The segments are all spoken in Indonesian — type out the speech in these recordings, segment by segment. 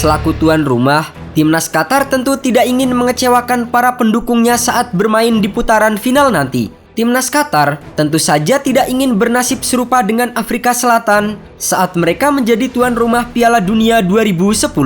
Selaku tuan rumah, timnas Qatar tentu tidak ingin mengecewakan para pendukungnya saat bermain di putaran final nanti. Timnas Qatar tentu saja tidak ingin bernasib serupa dengan Afrika Selatan saat mereka menjadi tuan rumah Piala Dunia 2010.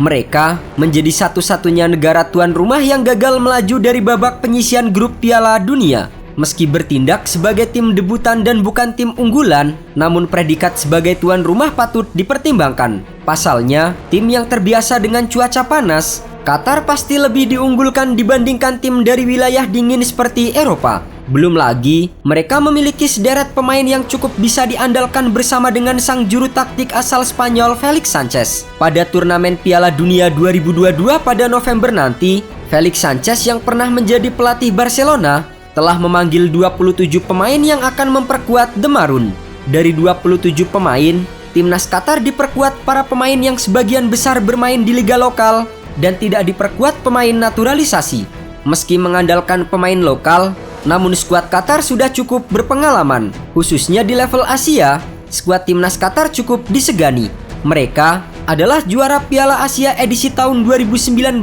Mereka menjadi satu-satunya negara tuan rumah yang gagal melaju dari babak penyisihan grup Piala Dunia. Meski bertindak sebagai tim debutan dan bukan tim unggulan, namun predikat sebagai tuan rumah patut dipertimbangkan. Pasalnya, tim yang terbiasa dengan cuaca panas, Qatar pasti lebih diunggulkan dibandingkan tim dari wilayah dingin seperti Eropa. Belum lagi, mereka memiliki sederet pemain yang cukup bisa diandalkan bersama dengan sang juru taktik asal Spanyol Felix Sanchez. Pada turnamen Piala Dunia 2022 pada November nanti, Felix Sanchez yang pernah menjadi pelatih Barcelona telah memanggil 27 pemain yang akan memperkuat The Maroon. Dari 27 pemain, timnas Qatar diperkuat para pemain yang sebagian besar bermain di liga lokal dan tidak diperkuat pemain naturalisasi. Meski mengandalkan pemain lokal, namun skuad Qatar sudah cukup berpengalaman. Khususnya di level Asia, skuad timnas Qatar cukup disegani. Mereka adalah juara Piala Asia edisi tahun 2019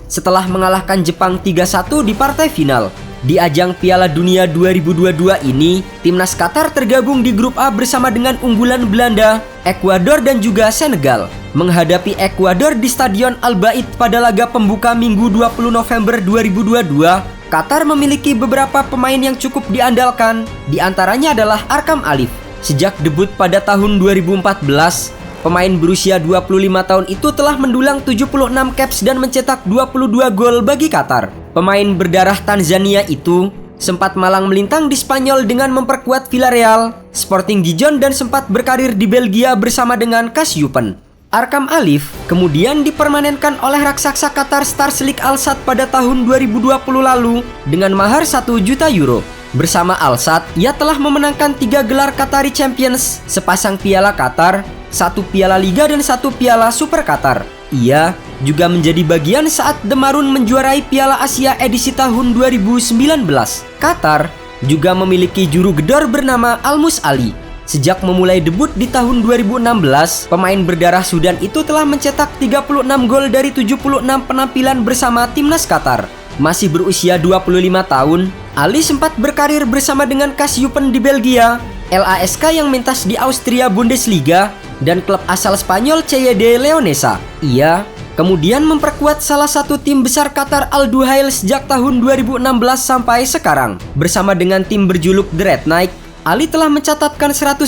setelah mengalahkan Jepang 3-1 di partai final. Di ajang Piala Dunia 2022 ini, timnas Qatar tergabung di grup A bersama dengan unggulan Belanda, Ekuador dan juga Senegal. Menghadapi Ekuador di Stadion Al Bayt pada laga pembuka Minggu 20 November 2022, Qatar memiliki beberapa pemain yang cukup diandalkan, di antaranya adalah Arkam Alif. Sejak debut pada tahun 2014, pemain berusia 25 tahun itu telah mendulang 76 caps dan mencetak 22 gol bagi Qatar. Pemain berdarah Tanzania itu sempat malang melintang di Spanyol dengan memperkuat Villarreal, Sporting Gijon dan sempat berkarir di Belgia bersama dengan Kasyupen. Arkam Alif kemudian dipermanenkan oleh raksasa Qatar Stars League Al Sadd pada tahun 2020 lalu dengan mahar 1 juta euro. Bersama Al Sadd, ia telah memenangkan 3 gelar Qatari Champions, sepasang piala Qatar, 1 piala Liga dan 1 piala Super Qatar. Ia juga menjadi bagian saat The Maroon menjuarai Piala Asia edisi tahun 2019. Qatar juga memiliki juru gedor bernama Almus Ali. Sejak memulai debut di tahun 2016, pemain berdarah Sudan itu telah mencetak 36 gol dari 76 penampilan bersama timnas Qatar. Masih berusia 25 tahun, Ali sempat berkarir bersama dengan Kasyupen di Belgia, LASK yang mentas di Austria Bundesliga, dan klub asal Spanyol CYD Leonesa. Ia kemudian memperkuat salah satu tim besar Qatar Al Duhail sejak tahun 2016 sampai sekarang. Bersama dengan tim berjuluk The Red Knight, Ali telah mencatatkan 155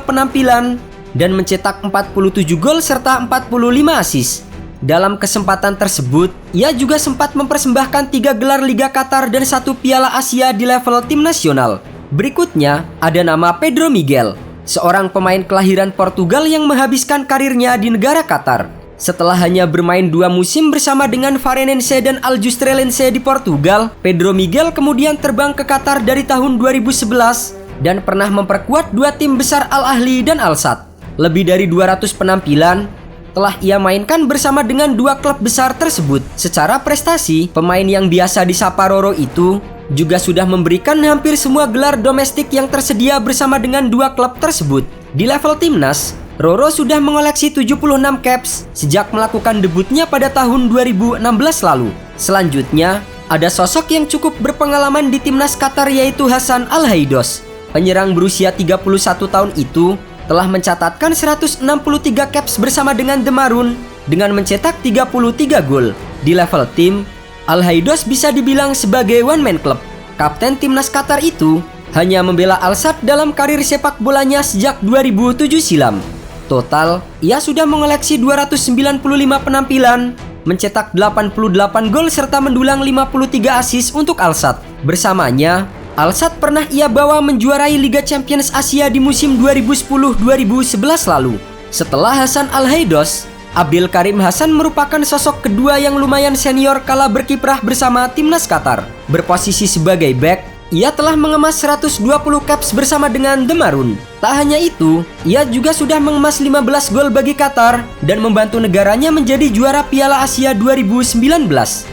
penampilan dan mencetak 47 gol serta 45 assist. Dalam kesempatan tersebut, ia juga sempat mempersembahkan 3 gelar Liga Qatar dan 1 Piala Asia di level tim nasional. Berikutnya, ada nama Pedro Miguel, seorang pemain kelahiran Portugal yang menghabiskan karirnya di negara Qatar. Setelah hanya bermain 2 musim bersama dengan Farenense dan Aljustrelense di Portugal, Pedro Miguel kemudian terbang ke Qatar dari tahun 2011 dan pernah memperkuat 2 tim besar Al Ahly dan Al Sadd. Lebih dari 200 penampilan telah ia mainkan bersama dengan 2 klub besar tersebut. Secara prestasi, pemain yang biasa disapa Roro itu juga sudah memberikan hampir semua gelar domestik yang tersedia bersama dengan 2 klub tersebut. Di level timnas, Roro sudah mengoleksi 76 caps sejak melakukan debutnya pada tahun 2016 lalu. Selanjutnya, ada sosok yang cukup berpengalaman di timnas Qatar yaitu Hassan Al-Haidos. Penyerang berusia 31 tahun itu telah mencatatkan 163 caps bersama dengan The Maroon dengan mencetak 33 gol. Di level tim, Al-Haidos bisa dibilang sebagai one man club. Kapten timnas Qatar itu hanya membela Al Sadd dalam karir sepak bolanya sejak 2007 silam. Total, ia sudah mengoleksi 295 penampilan, mencetak 88 gol serta mendulang 53 assist untuk Al Sadd. Bersamanya, Al Sadd pernah ia bawa menjuarai Liga Champions Asia di musim 2010-2011 lalu. Setelah Hassan Al-Haidos, Abdel Karim Hassan merupakan sosok kedua yang lumayan senior kala berkiprah bersama timnas Qatar. Berposisi sebagai back, ia telah mengemas 120 caps bersama dengan The Maroon. Tak hanya itu, ia juga sudah mengemas 15 gol bagi Qatar dan membantu negaranya menjadi juara Piala Asia 2019.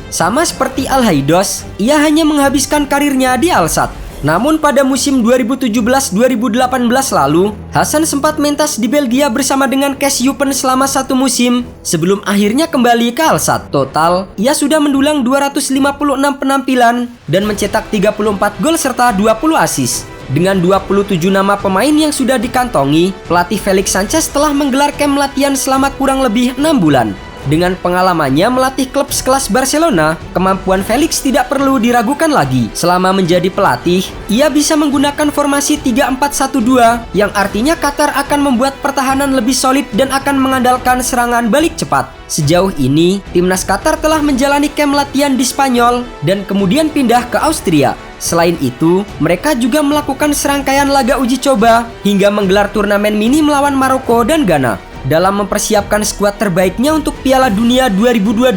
Sama seperti Al-Haidos, ia hanya menghabiskan karirnya di Al Sadd. Namun pada musim 2017-2018 lalu, Hasan sempat mentas di Belgia bersama dengan Kees Juppen selama 1 musim sebelum akhirnya kembali ke Al Sadd. Total, ia sudah mendulang 256 penampilan dan mencetak 34 gol serta 20 assist. Dengan 27 nama pemain yang sudah dikantongi, pelatih Felix Sanchez telah menggelar camp latihan selama kurang lebih 6 bulan. Dengan pengalamannya melatih klub sekelas Barcelona, kemampuan Felix tidak perlu diragukan lagi. Selama menjadi pelatih, ia bisa menggunakan formasi 3-4-1-2 yang artinya Qatar akan membuat pertahanan lebih solid dan akan mengandalkan serangan balik cepat. Sejauh ini, timnas Qatar telah menjalani camp latihan di Spanyol dan kemudian pindah ke Austria. Selain itu, mereka juga melakukan serangkaian laga uji coba hingga menggelar turnamen mini melawan Maroko dan Ghana. Dalam mempersiapkan skuad terbaiknya untuk Piala Dunia 2022,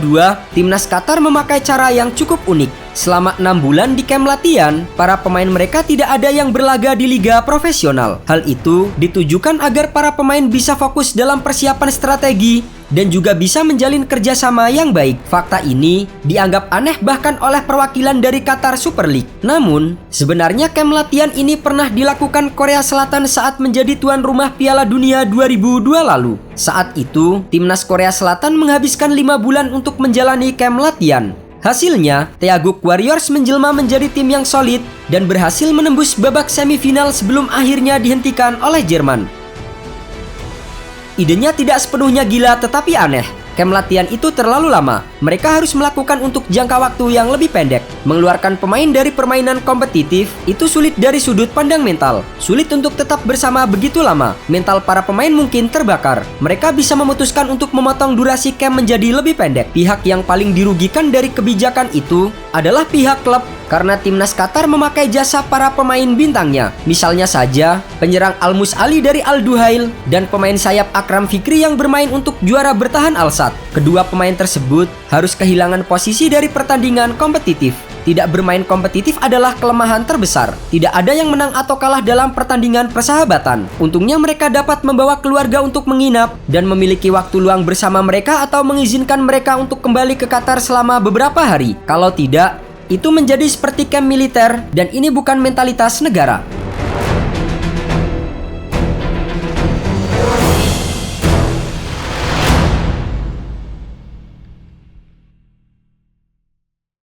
timnas Qatar memakai cara yang cukup unik. Selama 6 bulan di camp latihan, para pemain mereka tidak ada yang berlaga di liga profesional. Hal itu ditujukan agar para pemain bisa fokus dalam persiapan strategi dan juga bisa menjalin kerjasama yang baik. Fakta ini dianggap aneh bahkan oleh perwakilan dari Qatar Super League. Namun, sebenarnya camp latihan ini pernah dilakukan Korea Selatan saat menjadi tuan rumah Piala Dunia 2002 lalu. Saat itu, timnas Korea Selatan menghabiskan 5 bulan untuk menjalani camp latihan. Hasilnya, Taeguk Warriors menjelma menjadi tim yang solid dan berhasil menembus babak semifinal sebelum akhirnya dihentikan oleh Jerman. Idenya tidak sepenuhnya gila tetapi aneh. Camp latihan itu terlalu lama. Mereka harus melakukan untuk jangka waktu yang lebih pendek. Mengeluarkan pemain dari permainan kompetitif itu sulit dari sudut pandang mental. Sulit untuk tetap bersama begitu lama. Mental para pemain mungkin terbakar. Mereka bisa memutuskan untuk memotong durasi camp menjadi lebih pendek. Pihak yang paling dirugikan dari kebijakan itu adalah pihak klub karena timnas Qatar memakai jasa para pemain bintangnya. Misalnya saja, penyerang Almus Ali dari Al Duhail dan pemain sayap Akram Fikri yang bermain untuk juara bertahan Al Sadd. Kedua pemain tersebut harus kehilangan posisi dari pertandingan kompetitif. Tidak bermain kompetitif adalah kelemahan terbesar. Tidak ada yang menang atau kalah dalam pertandingan persahabatan. Untungnya mereka dapat membawa keluarga untuk menginap dan memiliki waktu luang bersama mereka atau mengizinkan mereka untuk kembali ke Qatar selama beberapa hari. Kalau tidak, itu menjadi seperti camp militer dan ini bukan mentalitas negara.